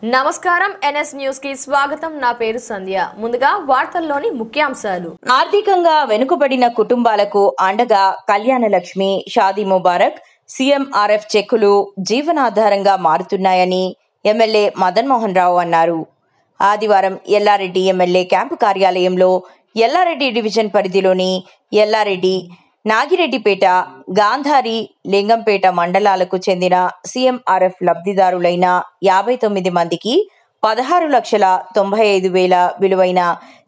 నమస్కారం NS news కి స్వాగతం. నా పేరు సంధ్య. ముందుగా వార్తల్లోని ముఖ్యాంశాలు. ఆర్థికంగా వెనుకబడిన కుటుంబాలకు అండగా కళ్యాణ లక్ష్మి, షాదీ ముబారక్, సీఎంఆర్ఎఫ్ చెక్కులు జీవనాధారంగా మారుతున్నాయని ఎమ్మెల్యే మదన్ మోహన్ రావు అన్నారు. ఆదివారం ఎల్లారెడ్డి ఎమ్మెల్యే క్యాంపు కార్యాలయంలో ఎల్లారెడ్డి డివిజన్ పరిధిలోని ఎల్లారెడ్డి, నాగిరెడ్డిపేట, గాంధారి, లింగంపేట మండలాలకు చెందిన సీఎంఆర్ఎఫ్ లబ్ధిదారులైన 59 మందికి 16,95,000 విలువైన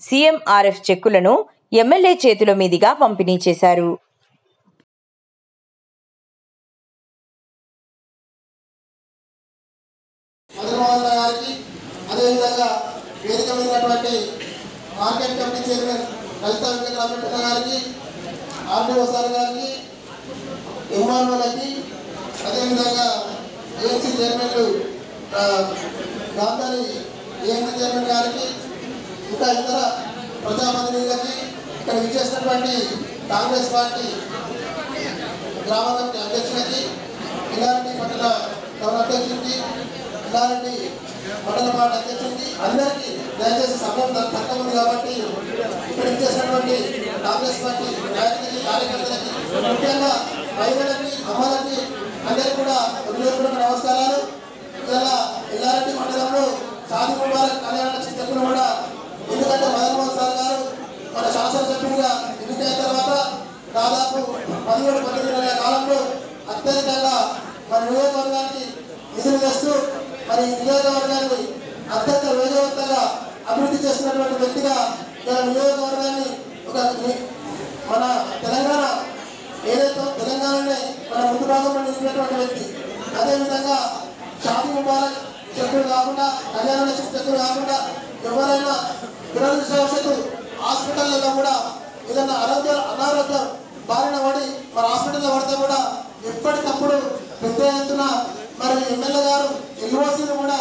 సీఎంఆర్ఎఫ్ చెక్కులను ఎమ్మెల్యే చేతుల మీదుగా పంపిణీ చేశారు. మార్కెట్ కమిటీ చైర్మన్ లలిత వెంకటరామరెడ్డి గారికి, ఆర్డీఓ సార్ గారికి, ఎంఆర్ఓలకి, అదేవిధంగా ఏఎంసీ చైర్మన్లు గాంధారి ఏఎంసీ చైర్మన్ గారికి, ఇంకా ఇతర ప్రజాప్రతినిధులకి, ఇక్కడ విచ్చేసినటువంటి కాంగ్రెస్ పార్టీ గ్రామ కమిటీ అధ్యక్షులకి, ఎల్లారెడ్డి మండల గౌరవ అధ్యక్షుడికి, ఎల్లారెడ్డి మండల పార్టీ అధ్యక్షుడికి, అందరికీ దయచేసి సమయం తక్కువ ఉంది కాబట్టి ఇక్కడ ఇచ్చేసినటువంటి కాంగ్రెస్ పార్టీ నాయకులకి, కార్యకర్తలకి, ముఖ్యంగా మహిళలకి, అమ్మలకి అందరికీ కూడా హృదయపూర్వక నమస్కారాలు. ఇలా ఎల్లారెడ్డి మండలంలో షాదీ ముబారక్ కళ్యాణ చెక్కులు కూడా, ఎందుకంటే మదన్ మోహన్ సార్ గారు మన శాసనసభ్యుడిగా ఎన్నికైన తర్వాత దాదాపు 17-18 నెలల కాలంలో అత్యధికంగా మన నియోజకవర్గానికి నిధులు తెస్తూ మరి నియోజకవర్గాన్ని అత్యంత వేగవంతంగా అభివృద్ధి చేస్తున్నటువంటి వ్యక్తిగా నియోజకవర్గాన్ని ఒక మన తెలంగాణ ఏదైతే తెలంగాణనే మన ముందు భాగంలో నిలిపినటువంటి వ్యక్తి. అదేవిధంగా షాదీ ముబారక్ చెక్కులు కాకుండా, కళ్యాణ లక్ష్మి చెక్కులు కాకుండా ఎవరైనా దురదృష్టవశాత్తు హాస్పిటల్లో కూడా ఏదైనా అనారోగ్యం బారిన పడి మరి హాస్పిటల్లో పడితే కూడా ఎప్పటికప్పుడు పెద్ద ఎత్తున మరి ఎమ్మెల్యే గారు ఎల్ఓసీలు కూడా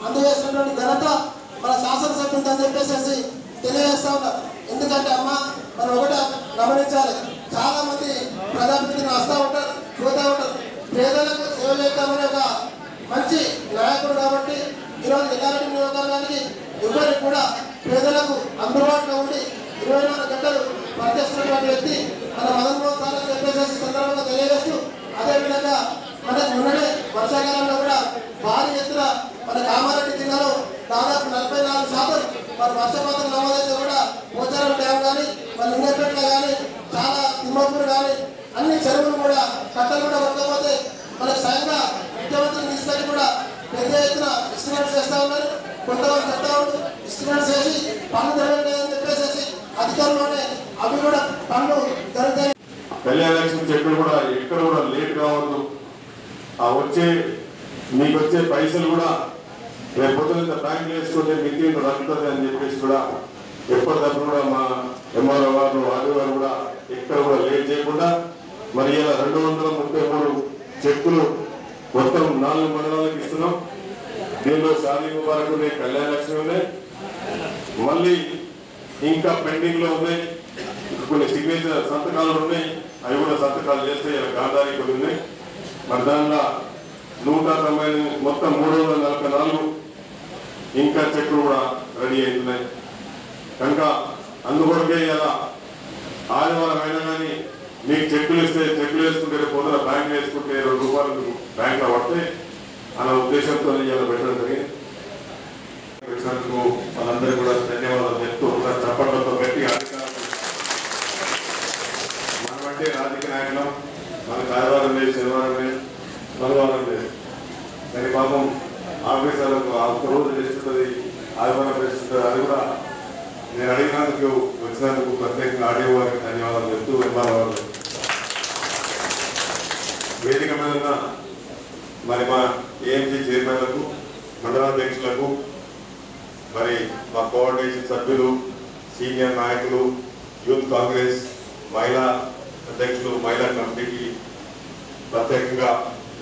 అందజేసినటువంటి ఘనత మన శాసనసభ్యులు అని చెప్పేసి తెలియజేస్తా ఉన్నారు. ఎందుకంటే అమ్మ మనం ఒకటే గమనించాలి, చాలా మంది ప్రజాప్రతినిధులు వస్తూ ఉంటారు, పోతూ ఉంటారు. పేదలకు సేవ చేద్దామనే ఒక మంచి నాయకుడు కాబట్టి ఈరోజు ఎల్లారెడ్డి నియోజకవర్గానికి ఎవరికి కూడా పేదలకు అందుబాటులో ఉండి 24 గంటలు పనిచేస్తున్నటువంటి వ్యక్తి మన మదన్ మోహన్ సార్ అని చెప్పేసి సందర్భంగా తెలియజేస్తూ, అదేవిధంగా మనకు మొన్ననే వర్షాకాలంలో కూడా భారీ ఎత్తున మన కామారెడ్డి జిల్లాలో దాదాపు 44% మరి వర్షపాతం నమోదైతే కూడా పోచారం డ్యామ్ కానీ, మన లింగంపేటలో కానీ, చాలా తిమ్మపూర్ కానీ అన్ని చెరువులు కూడా కట్టలు కూడా ఉండకపోతే మనకు స్వయంగా ముఖ్యమంత్రిని తీసుకొని కూడా పెద్ద ఎత్తున ఎస్టిమేట్స్ చేస్తూ ఉన్నారు. కొంతమంది చెప్తా ఉంటారు ఎస్టిమేట్స్ చేసి పన్ను జరగలేదని చెప్పేసి అధికారుల్లోనే అవి కూడా పన్ను జరుగుతాయి. కళ్యాణ లక్ష్మి చెక్కులు కూడా ఎక్కడ కూడా లేట్ కావద్దు. మీకు వచ్చే పైసలు కూడా రేపు పొద్దున బ్యాంకులు వేసుకుంటే మిగిలిన రద్దుతుంది అని చెప్పేసి కూడా ఎప్పటికప్పుడు కూడా మా ఎంఆర్ఓ గారు, ఆర్డీఓ గారు కూడా ఎక్కడ కూడా లేట్ చేయకుండా మరి ఇలా 233 చెక్కులు మొత్తం 4 మండలాలకు ఇస్తున్నాం. దీనిలో షాదీ ముబారక్ ఉన్నాయి, కళ్యాణ లక్ష్మి ఉన్నాయి, మళ్ళీ ఇంకా పెండింగ్ లో ఉన్నాయి కొన్ని సిగ్నేచర్ సంతకాలు ఉన్నాయి, అవి కూడా సంతకాలు చేస్తే ఇలా గాంధారి కొన్ని ఉన్నాయి. మరి దానిలో 190 మొత్తం 344 ఇంకా చెక్కులు కూడా రెడీ అవుతున్నాయి. కనుక అందుకొరకే ఇలా ఆదివారం అయినా కానీ మీకు చెక్కులు ఇస్తే చెక్కులు వేసుకుంటే పొద్దున బ్యాంక్ వేసుకుంటే 2 రూపాయలు బ్యాంక్లో పడితే అన్న ఉద్దేశంతో ఇలా పెట్టడం జరిగింది. మనందరూ కూడా ధన్యవాదాలు చెప్తూ ఒకసారి చప్పట్లతో గట్టిగా మనమంటే రాజకీయ నాయకులం, మనకు ఆదివారం లేదు, శనివారం లేదు, మంగళవారం లేదు, కానీ పాపం ఆఫీసర్లకు ఒక్క రోజు చేస్తుంటుంది, ఆదివారం చేస్తుంటుంది. అది కూడా నేను అడిగినందుకు వచ్చినందుకు ప్రత్యేకంగా ఆడియో వారికి ధన్యవాదాలు చెప్తూ ఎంఆర్ఓ వేదిక మీద ఉన్న మరి మా ఏఎంసీ చైర్మన్లకు, మండలాధ్యక్షులకు, మరి మా కోఆర్డినేషన్ సభ్యులు, సీనియర్ నాయకులు, యూత్ కాంగ్రెస్ మహిళా అధ్యక్షులు, మహిళా కమిటీకి, ప్రత్యేకంగా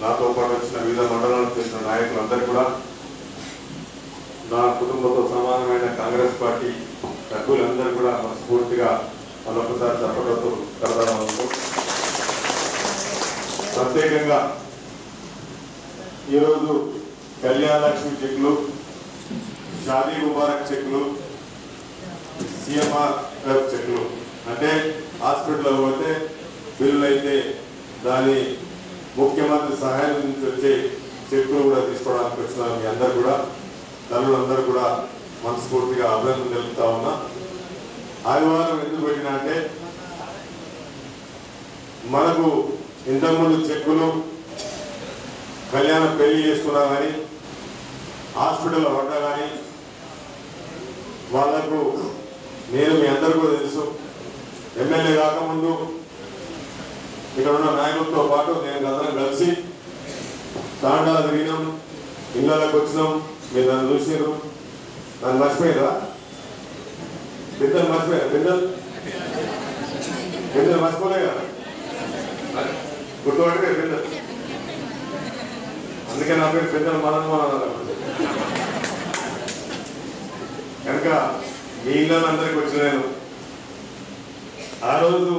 నాతో పాటు వచ్చిన వివిధ మండలాలకు చేసిన నాయకులందరూ కూడా, నా కుటుంబంతో సమానమైన కాంగ్రెస్ పార్టీ సభ్యులందరూ కూడా మనస్ఫూర్తిగా మరొకసారి చెప్పడంతో కడదాము. ప్రత్యేకంగా ఈరోజు కళ్యాణ లక్ష్మి చెక్కులు షాదీ ముబారక్ చెక్కులు, CMR చెక్కులు అంటే హాస్పిటల్లో పోతే బిల్లులు అయితే దాని ముఖ్యమంత్రి సహాయం నుంచి వచ్చే చెక్కులు కూడా తీసుకోవడానికి వచ్చిన మీ అందరు కూడా తల్లులందరూ కూడా మనస్ఫూర్తిగా అభినందన తెలుపుతా ఉన్నా. ఆదివారం ఎందుకు పెట్టినా అంటే మనకు ఇంతకుముందు చెక్కులు కళ్యాణం పెళ్లి చేసుకున్నా కానీ హాస్పిటల్లో పడ్డా కానీ వాళ్లకు నేను మీ అందరికీ తెలుసు ఎమ్మెల్యే కాకముందు ఇక్కడ ఉన్న నాయకులతో పాటు నేను అందరం కలిసి తాండాలు తిరిగినాం, ఇళ్ళకి వచ్చినాం. మీరు నన్ను చూసినారు, నన్ను మర్చిపోయారా? బిడ్డలు మర్చిపోయారు? బిడ్డలు మర్చిపోలే కదా, గుర్తుపడితే బిడ్డలు. అందుకే నా పేరు బిడ్డలు మనం కనుక మీ ఇళ్ళందరికీ వచ్చిన నేను ఆ రోజు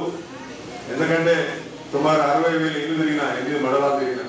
ఎందుకంటే సుమారు 60,000 ఇల్లు తిరిగిన, 8 మండలాలు తిరిగిన.